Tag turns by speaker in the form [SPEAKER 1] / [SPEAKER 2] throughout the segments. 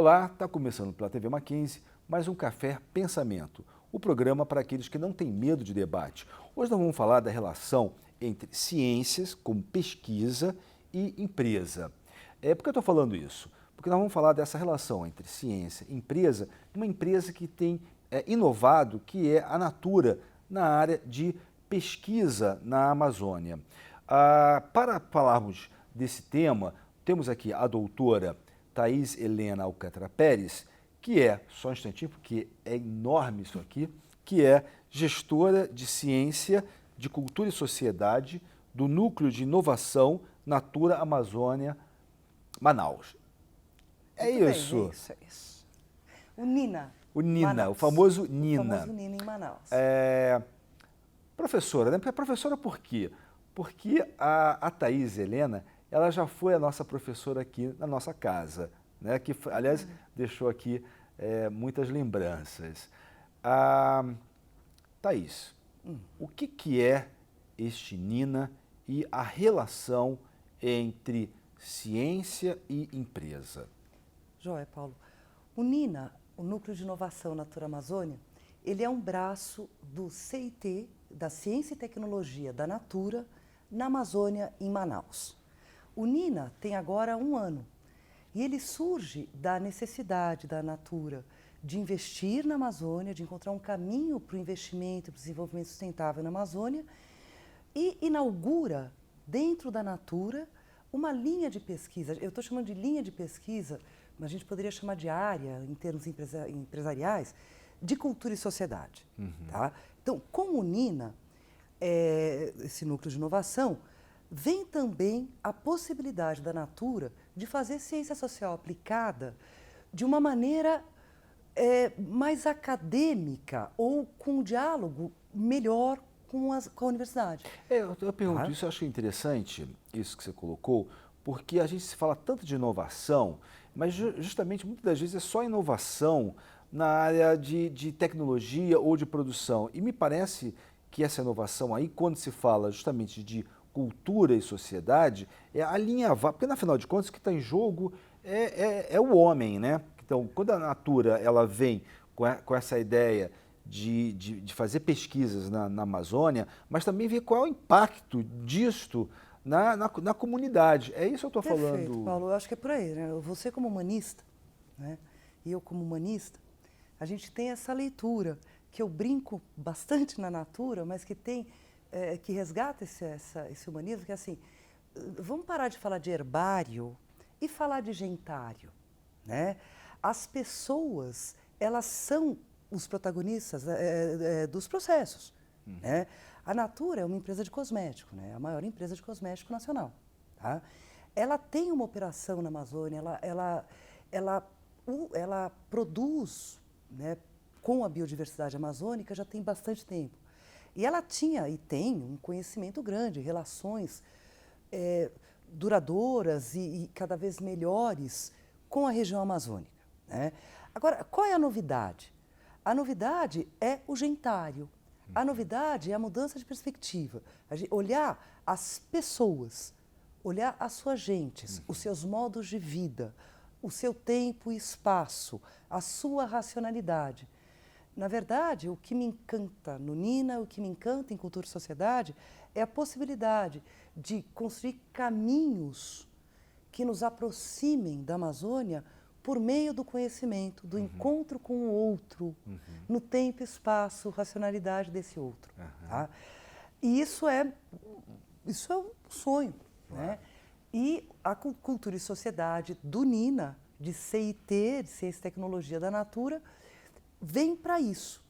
[SPEAKER 1] Olá, está começando pela TV Mackenzie, mais um Café Pensamento, o programa para aqueles que não têm medo de debate. Hoje nós vamos falar da relação entre ciências, como pesquisa, e empresa. Por que eu estou falando isso? Porque nós vamos falar dessa relação entre ciência e empresa, uma empresa que tem inovado, que é a Natura, na área de pesquisa na Amazônia. Para falarmos desse tema, temos aqui a doutora Thais Helena Alcântara Pérez, que é, só um instantinho, porque é enorme isso aqui, que é gestora de ciência, de cultura e sociedade do Núcleo de Inovação Natura Amazônia, Manaus. É isso.
[SPEAKER 2] Bem, é isso. O NINA.
[SPEAKER 1] O NINA,
[SPEAKER 2] Manaus.
[SPEAKER 1] o famoso NINA.
[SPEAKER 2] O famoso NINA em Manaus.
[SPEAKER 1] Professora, né? Professora por quê? Porque a Thais Helena, ela já foi a nossa professora aqui na nossa casa, né? Que, aliás, deixou aqui muitas lembranças. Thais, o que é este NINA e a relação entre ciência e empresa?
[SPEAKER 2] Joia, Paulo. O NINA, o Núcleo de Inovação Natura Amazônia, ele é um braço do CIT, da Ciência e Tecnologia da Natura, na Amazônia, em Manaus. O NINA tem agora 1 ano e ele surge da necessidade da Natura de investir na Amazônia, de encontrar um caminho para o investimento e para o desenvolvimento sustentável na Amazônia e inaugura, dentro da Natura, uma linha de pesquisa. Eu estou chamando de linha de pesquisa, mas a gente poderia chamar de área, em termos empresariais, de cultura e sociedade. Tá? Então, com o NINA, esse núcleo de inovação, vem também a possibilidade da Natura de fazer ciência social aplicada de uma maneira mais acadêmica ou com um diálogo melhor com a universidade.
[SPEAKER 1] Eu pergunto, isso eu acho interessante, isso que você colocou, porque a gente se fala tanto de inovação, mas justamente muitas das vezes é só inovação na área de tecnologia ou de produção. E me parece que essa inovação aí, quando se fala justamente de cultura e sociedade, é alinhavar, porque afinal de contas o que está em jogo é o homem, né? Então, quando a Natura ela vem com essa ideia de fazer pesquisas na Amazônia, mas também ver qual é o impacto disto na comunidade. É isso que eu estou falando.
[SPEAKER 2] Perfeito, Paulo. Eu acho que é por aí, né? Você como humanista, né? E eu como humanista, a gente tem essa leitura que eu brinco bastante na Natura, mas que tem que resgata esse humanismo, que é assim, vamos parar de falar de herbário e falar de gentário, né? As pessoas, elas são os protagonistas dos processos, né? A Natura é uma empresa de cosmético, né? A maior empresa de cosmético nacional, tá? Ela tem uma operação na Amazônia, ela produz, né, com a biodiversidade amazônica já tem bastante tempo. E ela tinha e tem um conhecimento grande, relações duradouras e cada vez melhores com a região amazônica, né? Agora, qual é a novidade? A novidade é o gentário. A novidade é a mudança de perspectiva. Olhar as pessoas, olhar as suas gentes, os seus modos de vida, o seu tempo e espaço, a sua racionalidade. Na verdade, o que me encanta no NINA, o que me encanta em Cultura e Sociedade, é a possibilidade de construir caminhos que nos aproximem da Amazônia por meio do conhecimento, do encontro com o outro, no tempo, espaço, racionalidade desse outro. Tá? E isso é um sonho. Né? E a Cultura e Sociedade do NINA, de CIT, de Ciência e Tecnologia da Natura, vem para isso,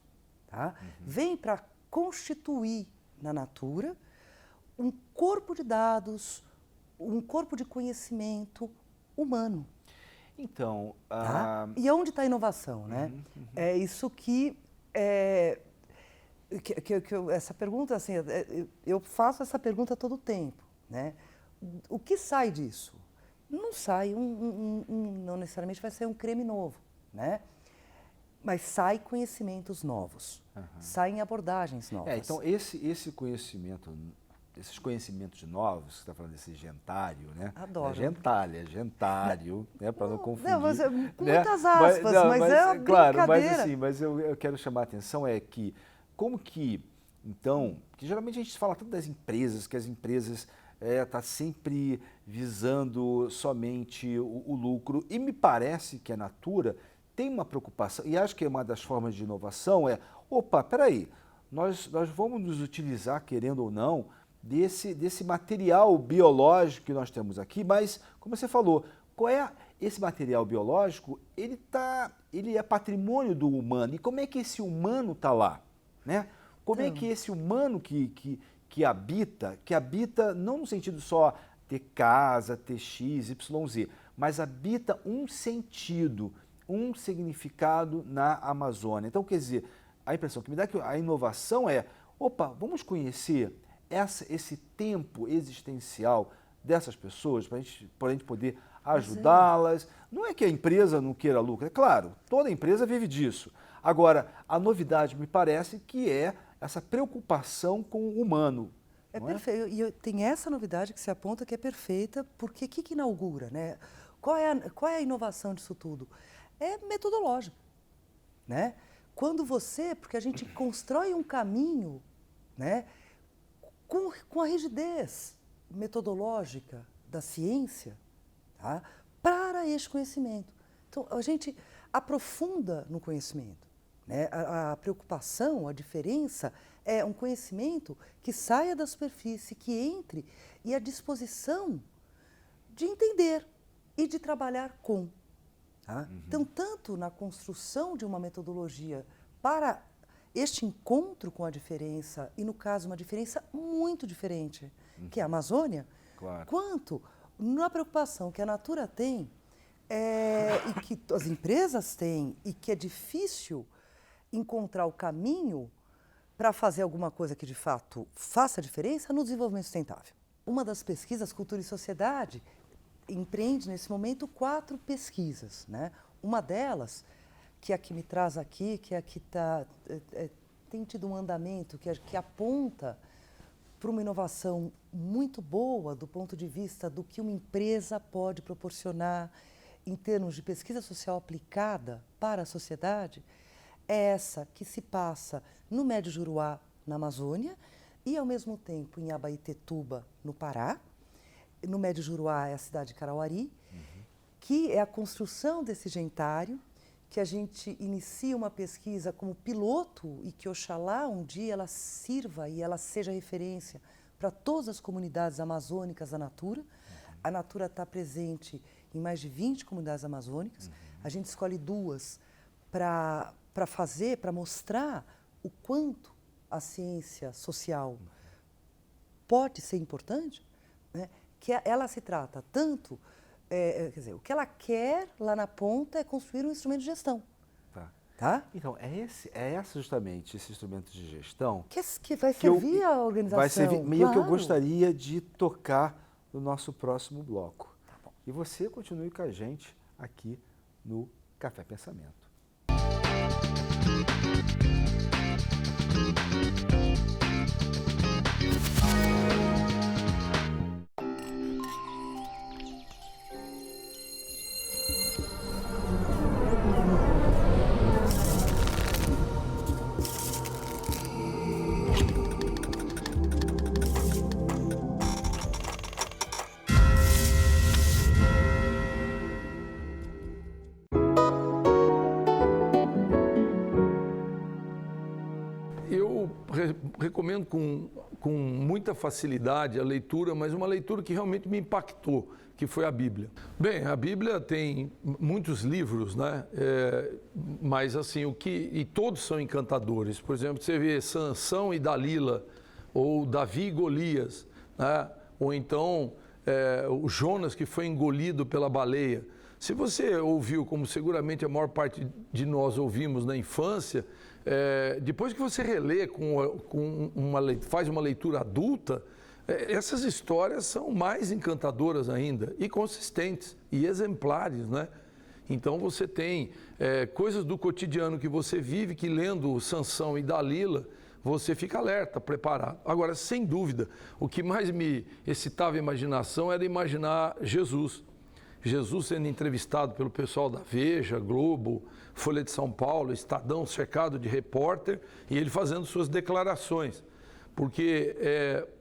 [SPEAKER 2] tá? Vem para constituir na Natura um corpo de dados, um corpo de conhecimento humano.
[SPEAKER 1] Então,
[SPEAKER 2] tá? E onde está a inovação, né? É isso que essa pergunta, assim, eu faço essa pergunta todo o tempo, né? O que sai disso? Não sai não necessariamente vai ser um creme novo, né? Mas sai conhecimentos novos, saem abordagens novas.
[SPEAKER 1] Então esse conhecimento esses conhecimentos novos, você está falando desse gentário, né?
[SPEAKER 2] Adoro.
[SPEAKER 1] Gentário, né? Para não confundir.
[SPEAKER 2] Não, mas, com
[SPEAKER 1] né?
[SPEAKER 2] muitas aspas, mas é uma
[SPEAKER 1] claro,
[SPEAKER 2] brincadeira.
[SPEAKER 1] mas eu quero chamar a atenção é que, como que, então, que geralmente a gente fala tanto das empresas, que as empresas tá sempre visando somente o lucro, e me parece que a Natura tem uma preocupação, e acho que uma das formas de inovação opa, peraí, nós vamos nos utilizar, querendo ou não, desse material biológico que nós temos aqui, mas, como você falou, qual é esse material biológico? Ele é patrimônio do humano, e como é que esse humano está lá, né? Como é que esse humano que habita não no sentido só ter casa, ter X, Y, Z, mas habita um sentido, um significado na Amazônia. Então, quer dizer, a impressão que me dá é que a inovação opa, vamos conhecer esse tempo existencial dessas pessoas para a gente poder ajudá-las. Não é que a empresa não queira lucro, é claro, toda empresa vive disso. Agora, a novidade me parece que é essa preocupação com o humano.
[SPEAKER 2] É perfeito. E tem essa novidade que se aponta que é perfeita, porque o que inaugura, né? Qual é a inovação disso tudo? É metodológico, né? Porque a gente constrói um caminho, né, com a rigidez metodológica da ciência, tá, para este conhecimento. Então, a gente aprofunda no conhecimento, né? A preocupação, a diferença é um conhecimento que saia da superfície, que entre e a disposição de entender e de trabalhar com. Tá? Então, tanto na construção de uma metodologia para este encontro com a diferença, e no caso uma diferença muito diferente, que é a Amazônia,
[SPEAKER 1] claro,
[SPEAKER 2] quanto na preocupação que a Natura tem e que as empresas têm, e que é difícil encontrar o caminho para fazer alguma coisa que de fato faça diferença no desenvolvimento sustentável. Uma das pesquisas, Cultura e Sociedade, empreende nesse momento 4 pesquisas, né? Uma delas, que é a que me traz aqui, que é a que tem tido um andamento, que aponta para uma inovação muito boa do ponto de vista do que uma empresa pode proporcionar em termos de pesquisa social aplicada para a sociedade, é essa que se passa no Médio Juruá, na Amazônia, e ao mesmo tempo em Abaetetuba, no Pará. No Médio Juruá é a cidade de Carauari, que é a construção desse gentário, que a gente inicia uma pesquisa como piloto e que, oxalá, um dia ela sirva e ela seja referência para todas as comunidades amazônicas da Natura. A Natura está presente em mais de 20 comunidades amazônicas. A gente escolhe 2 para mostrar o quanto a ciência social pode ser importante, né? Que ela se trata tanto, quer dizer, o que ela quer lá na ponta é construir um instrumento de gestão. Tá?
[SPEAKER 1] Então, é justamente esse instrumento de gestão
[SPEAKER 2] que vai servir à organização.
[SPEAKER 1] Vai servir, meio que eu
[SPEAKER 2] claro.
[SPEAKER 1] gostaria de tocar no nosso próximo bloco.
[SPEAKER 2] Tá bom.
[SPEAKER 1] E você continue com a gente aqui no Café Pensamento.
[SPEAKER 3] Recomendo com muita facilidade a leitura, mas uma leitura que realmente me impactou, que foi a Bíblia. Bem, a Bíblia tem muitos livros, né? Mas assim, e todos são encantadores. Por exemplo, você vê Sansão e Dalila, ou Davi e Golias, né? Ou então o Jonas que foi engolido pela baleia. Se você ouviu, como seguramente a maior parte de nós ouvimos na infância, depois que você relê faz uma leitura adulta, essas histórias são mais encantadoras ainda, e consistentes, e exemplares, né? Então você tem coisas do cotidiano que você vive, que lendo Sansão e Dalila, você fica alerta, preparado. Agora, sem dúvida, o que mais me excitava a imaginação era imaginar Jesus. Jesus sendo entrevistado pelo pessoal da Veja, Globo, Folha de São Paulo, Estadão, cercado de repórter, e ele fazendo suas declarações. Porque,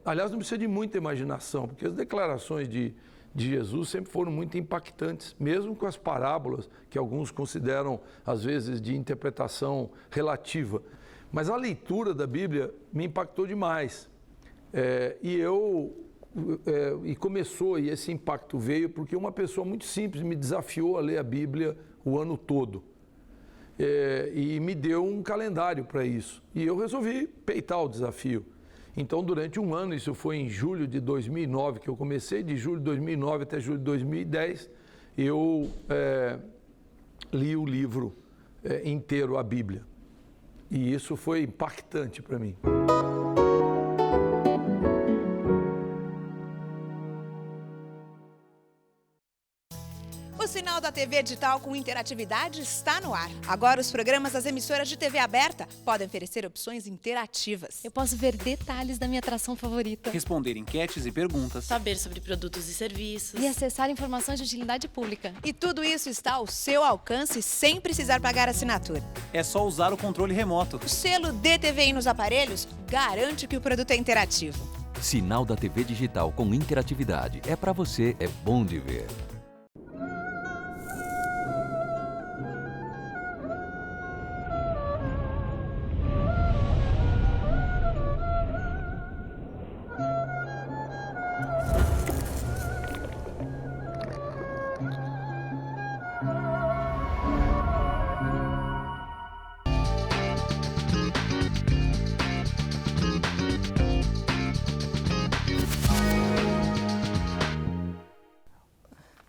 [SPEAKER 3] aliás, não precisa de muita imaginação, porque as declarações de Jesus sempre foram muito impactantes, mesmo com as parábolas, que alguns consideram, às vezes, de interpretação relativa. Mas a leitura da Bíblia me impactou demais. E começou, e esse impacto veio porque uma pessoa muito simples me desafiou a ler a Bíblia o ano todo. E me deu um calendário para isso. E eu resolvi peitar o desafio. Então, durante um ano, isso foi em julho de 2009 que eu comecei, de julho de 2009 até julho de 2010, eu li o livro inteiro, a Bíblia. E isso foi impactante para mim.
[SPEAKER 4] O Sinal da TV Digital com interatividade está no ar. Agora os programas das emissoras de TV aberta podem oferecer opções interativas.
[SPEAKER 5] Eu posso ver detalhes da minha atração favorita,
[SPEAKER 6] responder enquetes e perguntas,
[SPEAKER 7] saber sobre produtos e serviços
[SPEAKER 5] e acessar informações de utilidade pública.
[SPEAKER 4] E tudo isso está ao seu alcance sem precisar pagar assinatura.
[SPEAKER 6] É só usar o controle remoto.
[SPEAKER 4] O selo DTVI nos aparelhos garante que o produto é interativo.
[SPEAKER 8] Sinal da TV Digital com interatividade. É pra você, é bom de ver.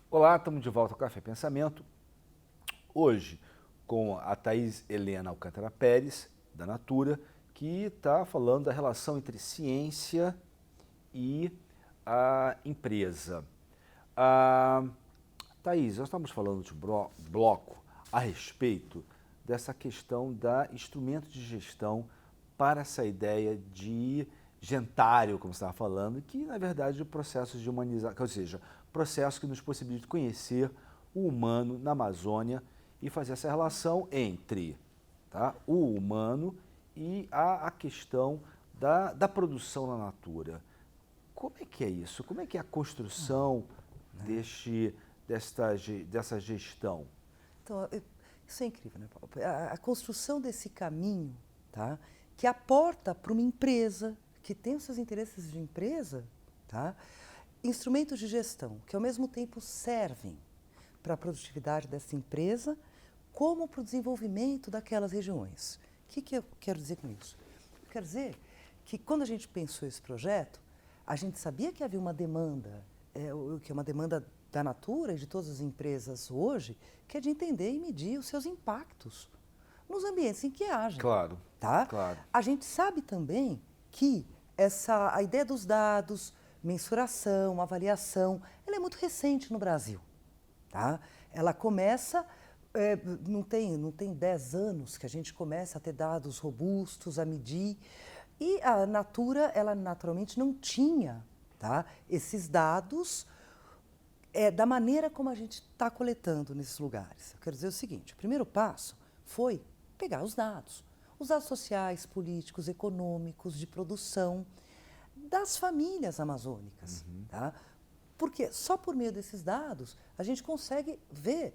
[SPEAKER 1] Olá, estamos de volta ao Café Pensamento. Hoje com a Thaís Helena Alcântara Pérez, da Natura, que está falando da relação entre ciência e a empresa. Thaís, nós estamos falando de bloco a respeito dessa questão da instrumento de gestão para essa ideia de gentário, como você estava falando, que na verdade é processos de humanização, ou seja, processo que nos possibilita conhecer o humano na Amazônia e fazer essa relação entre o humano e a questão da produção na natura. Como é que é isso? Como é que é a construção dessa gestão?
[SPEAKER 2] Então, isso é incrível, né, Paulo? A construção desse caminho, que aporta para uma empresa, que tem os seus interesses de empresa, instrumentos de gestão que ao mesmo tempo servem para a produtividade dessa empresa, como para o desenvolvimento daquelas regiões. O que eu quero dizer com isso? Eu quero dizer que quando a gente pensou esse projeto, a gente sabia que havia uma demanda, que é uma demanda da Natura e de todas as empresas hoje, que é de entender e medir os seus impactos nos ambientes em que agem.
[SPEAKER 1] Claro, claro.
[SPEAKER 2] A gente sabe também que a ideia dos dados, mensuração, avaliação, ela é muito recente no Brasil. Ela começa, não tem 10 anos que a gente começa a ter dados robustos, a medir, e a Natura, ela naturalmente não tinha esses dados da maneira como a gente está coletando nesses lugares. Eu quero dizer o seguinte, o primeiro passo foi pegar os dados sociais, políticos, econômicos, de produção, das famílias amazônicas, Porque só por meio desses dados a gente consegue ver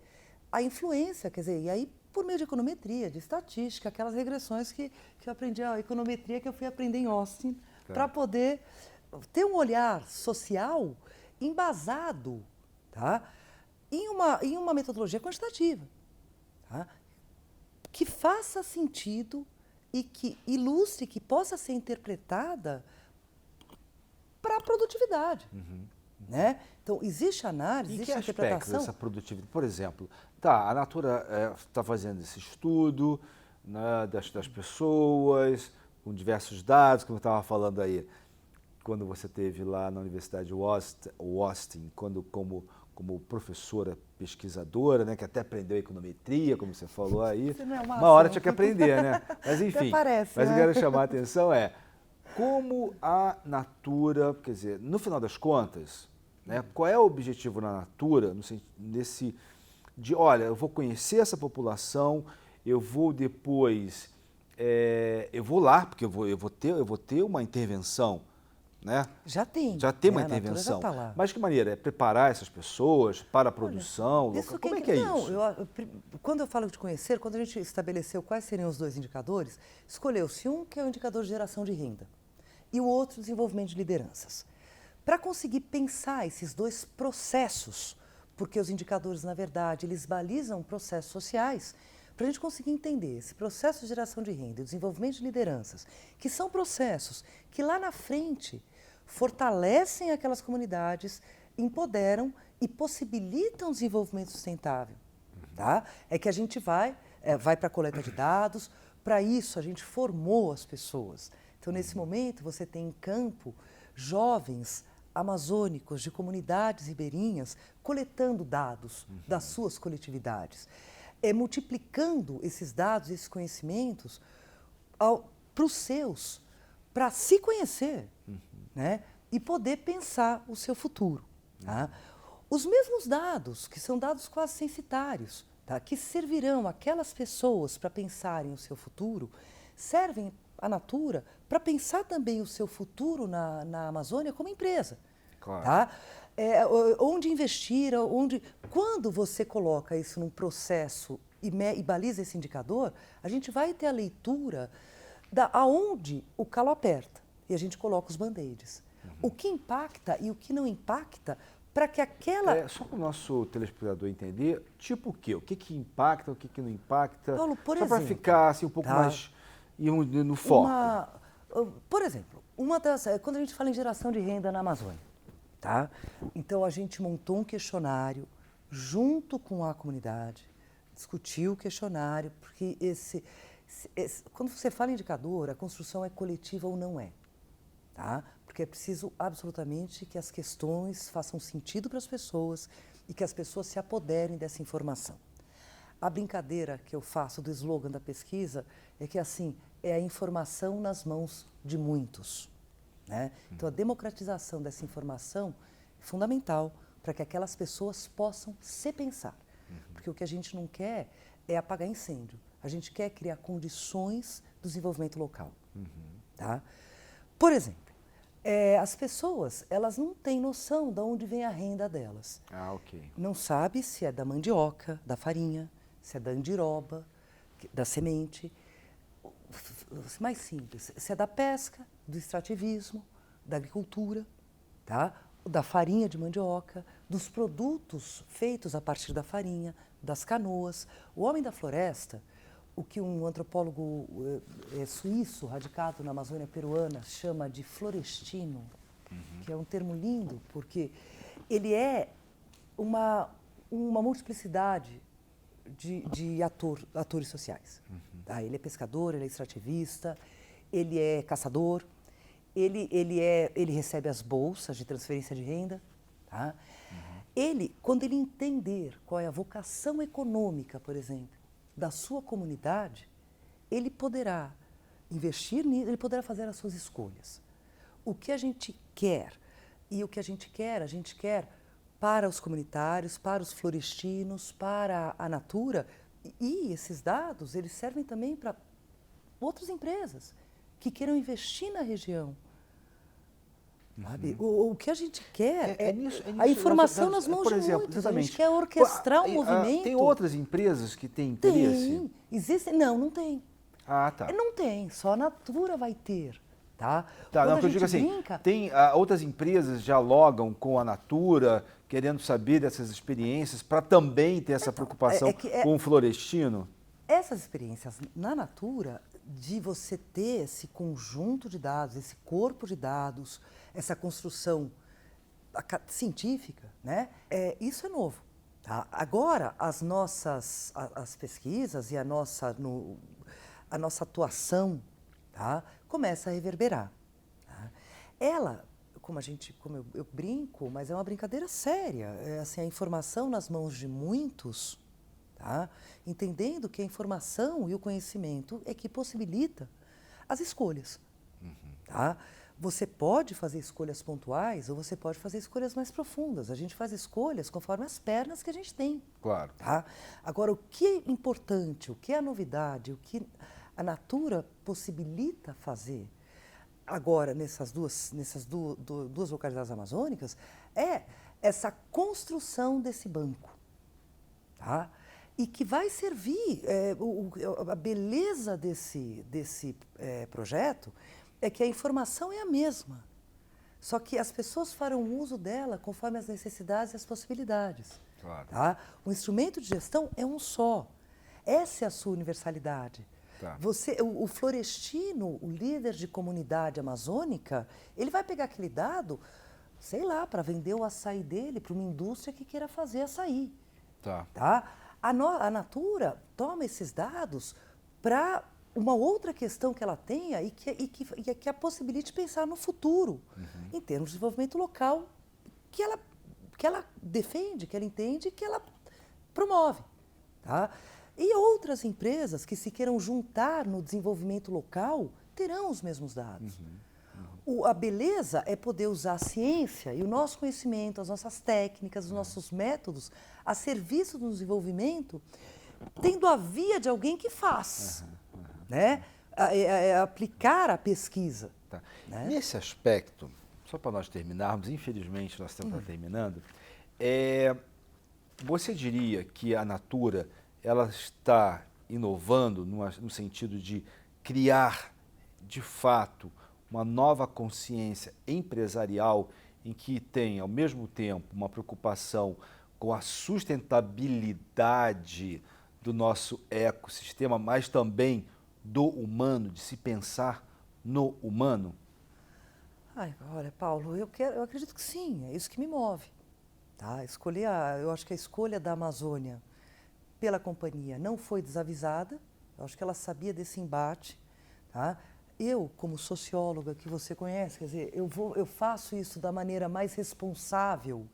[SPEAKER 2] a influência, quer dizer, e aí por meio de econometria, de estatística, aquelas regressões que eu aprendi, a econometria que eu fui aprender em Austin, para poder ter um olhar social embasado em uma metodologia quantitativa, que faça sentido e que ilustre, que possa ser interpretada para a produtividade. Então, existe análise, existe interpretação.
[SPEAKER 1] E que aspecto dessa produtividade? Por exemplo, a Natura está fazendo esse estudo das pessoas, com diversos dados, como eu estava falando aí, quando você esteve lá na Universidade de Austin, como como professora pesquisadora, né, que até aprendeu econometria, como você falou aí.
[SPEAKER 2] Você não é
[SPEAKER 1] uma hora tinha que aprender, né? Mas enfim,
[SPEAKER 2] parece,
[SPEAKER 1] mas
[SPEAKER 2] né?
[SPEAKER 1] eu quero chamar a atenção como a Natura, quer dizer, no final das contas, né, qual é o objetivo na Natura, olha, eu vou conhecer essa população, eu vou depois, eu vou lá, porque eu vou ter uma intervenção, né?
[SPEAKER 2] Já tem.
[SPEAKER 1] Já tem uma
[SPEAKER 2] A Natura
[SPEAKER 1] intervenção.
[SPEAKER 2] já tá lá.
[SPEAKER 1] Mas de que maneira? É preparar essas pessoas para a produção?
[SPEAKER 2] Isso
[SPEAKER 1] Como é que é
[SPEAKER 2] não,
[SPEAKER 1] isso?
[SPEAKER 2] Quando eu falo de conhecer, quando a gente estabeleceu quais seriam os 2 indicadores, escolheu-se um que é o indicador de geração de renda e o outro desenvolvimento de lideranças. Para conseguir pensar esses 2 processos, porque os indicadores, na verdade, eles balizam processos sociais, para a gente conseguir entender esse processo de geração de renda e desenvolvimento de lideranças, que são processos que lá na frente fortalecem aquelas comunidades, empoderam e possibilitam o desenvolvimento sustentável. Tá? É que a gente vai para a coleta de dados, para isso a gente formou as pessoas. Então, nesse momento, você tem em campo jovens amazônicos de comunidades ribeirinhas coletando dados das suas coletividades, multiplicando esses dados, esses conhecimentos para os seus, para se conhecer, né? E poder pensar o seu futuro. Tá? Os mesmos dados, que são dados quase censitários, tá? Que servirão àquelas pessoas para pensarem o seu futuro, servem à Natura para pensar também o seu futuro na Amazônia como empresa.
[SPEAKER 1] Claro.
[SPEAKER 2] Tá? Onde investir, quando você coloca isso num processo e baliza esse indicador, a gente vai ter a leitura aonde o calo aperta e a gente coloca os band-aids. O que impacta e o que não impacta para que aquela...
[SPEAKER 1] Só para o nosso telespectador entender, tipo o quê? O que impacta, o que não impacta?
[SPEAKER 2] Paulo, por
[SPEAKER 1] só para
[SPEAKER 2] exemplo,
[SPEAKER 1] ficar assim, um pouco mais no foco.
[SPEAKER 2] Por exemplo, quando a gente fala em geração de renda na Amazônia, tá? Então a gente montou um questionário junto com a comunidade, discutiu o questionário, porque quando você fala em indicador, a construção é coletiva ou não é. Tá? Porque é preciso absolutamente que as questões façam sentido para as pessoas e que as pessoas se apoderem dessa informação. A brincadeira que eu faço do slogan da pesquisa é que, assim, é a informação nas mãos de muitos. Né? Então, a democratização dessa informação é fundamental para que aquelas pessoas possam se pensar. Porque o que a gente não quer é apagar incêndio. A gente quer criar condições do desenvolvimento local. Tá? Por exemplo, as pessoas, elas não têm noção de onde vem a renda delas.
[SPEAKER 1] Ok.
[SPEAKER 2] Não sabe se é da mandioca, da farinha, se é da andiroba, da semente. Mais simples, se é da pesca, do extrativismo, da agricultura, tá? Da farinha de mandioca, dos produtos feitos a partir da farinha, das canoas. O homem da floresta, o que um antropólogo suíço, radicado na Amazônia peruana, chama de florestino, que é um termo lindo, porque ele é uma multiplicidade de atores sociais. Tá? Ele é pescador, ele é extrativista, ele é caçador, ele recebe as bolsas de transferência de renda. Tá? Quando ele entender qual é a vocação econômica, por exemplo, da sua comunidade, ele poderá investir nisso, ele poderá fazer as suas escolhas. O que a gente quer, e o que a gente quer para os comunitários, para os florestinos, para a Natura, e esses dados, eles servem também para outras empresas que queiram investir na região. O que a gente quer é a informação nas mãos de muitos. A gente quer orquestrar um movimento.
[SPEAKER 1] Tem outras empresas que têm interesse?
[SPEAKER 2] Tem. Existem? Não tem.
[SPEAKER 1] Tá.
[SPEAKER 2] Não tem, só a Natura vai ter. Tá?
[SPEAKER 1] Não, que eu digo assim, tem outras empresas dialogam com a Natura, querendo saber dessas experiências, para também ter essa preocupação com o florestino?
[SPEAKER 2] Essas experiências na Natura, de você ter esse conjunto de dados, esse corpo de dados, essa construção científica, né? Isso é novo. Tá? Agora, as pesquisas e a nossa atuação, tá? Começa a reverberar. Tá? como eu brinco, mas é uma brincadeira séria. É assim, a informação nas mãos de muitos, tá? Entendendo que a informação e o conhecimento é que possibilita as escolhas. Tá? Você pode fazer escolhas pontuais ou você pode fazer escolhas mais profundas. A gente faz escolhas conforme as pernas que a gente tem.
[SPEAKER 1] Claro.
[SPEAKER 2] Tá? Agora, o que é importante, o que é a novidade, o que a Natura possibilita fazer agora nessas duas localidades amazônicas é essa construção desse banco. Tá? E que vai servir, a beleza desse projeto é que a informação é a mesma, só que as pessoas farão uso dela conforme as necessidades e as possibilidades.
[SPEAKER 1] Claro.
[SPEAKER 2] Tá? O instrumento de gestão é um só, essa é a sua universalidade.
[SPEAKER 1] Tá.
[SPEAKER 2] O florestino, o líder de comunidade amazônica, ele vai pegar aquele dado, sei lá, para vender o açaí dele para uma indústria que queira fazer açaí.
[SPEAKER 1] Tá.
[SPEAKER 2] Tá? A Natura toma esses dados para uma outra questão que ela tenha e que a possibilite pensar no futuro, em termos de desenvolvimento local, que ela defende, que ela entende, que ela promove. Tá? E outras empresas que se queiram juntar no desenvolvimento local terão os mesmos dados. A beleza é poder usar a ciência e o nosso conhecimento, as nossas técnicas, os nossos métodos a serviço do desenvolvimento, tendo a via de alguém que faz, né? Aplicar a pesquisa.
[SPEAKER 1] Tá.
[SPEAKER 2] Né?
[SPEAKER 1] Nesse aspecto, só para nós terminarmos, infelizmente nosso tempo está terminando, você diria que a Natura ela está inovando no sentido de criar, de fato, uma nova consciência empresarial em que tem, ao mesmo tempo, uma preocupação com a sustentabilidade do nosso ecossistema, mas também do humano, de se pensar no humano?
[SPEAKER 2] Olha, Paulo, eu acredito que sim, é isso que me move. Tá? Eu acho que a escolha da Amazônia pela companhia não foi desavisada, eu acho que ela sabia desse embate. Tá? Eu, como socióloga que você conhece, quer dizer, eu faço isso da maneira mais responsável,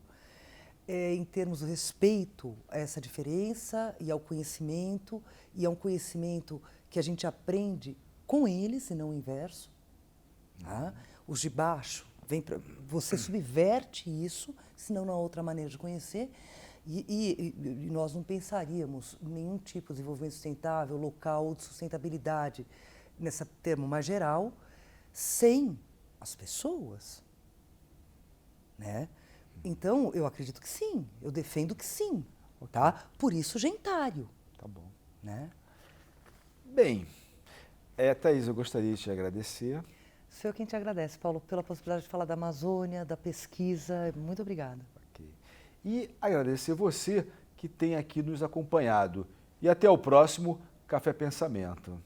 [SPEAKER 2] em termos do respeito a essa diferença e ao conhecimento, e a um conhecimento que a gente aprende com eles e não o inverso. Tá? Os de baixo, você subverte isso, senão não há outra maneira de conhecer, e nós não pensaríamos em nenhum tipo de desenvolvimento sustentável, local ou de sustentabilidade, nesse termo mais geral, sem as pessoas. Né? Então, eu acredito que sim, eu defendo que sim. Tá? Por isso, gentário.
[SPEAKER 1] Tá bom.
[SPEAKER 2] Né?
[SPEAKER 1] Bem, Thaís, eu gostaria de te agradecer.
[SPEAKER 2] Sou eu quem te agradece, Paulo, pela possibilidade de falar da Amazônia, da pesquisa. Muito obrigada.
[SPEAKER 1] Okay. E agradecer você que tem aqui nos acompanhado. E até o próximo Café Pensamento.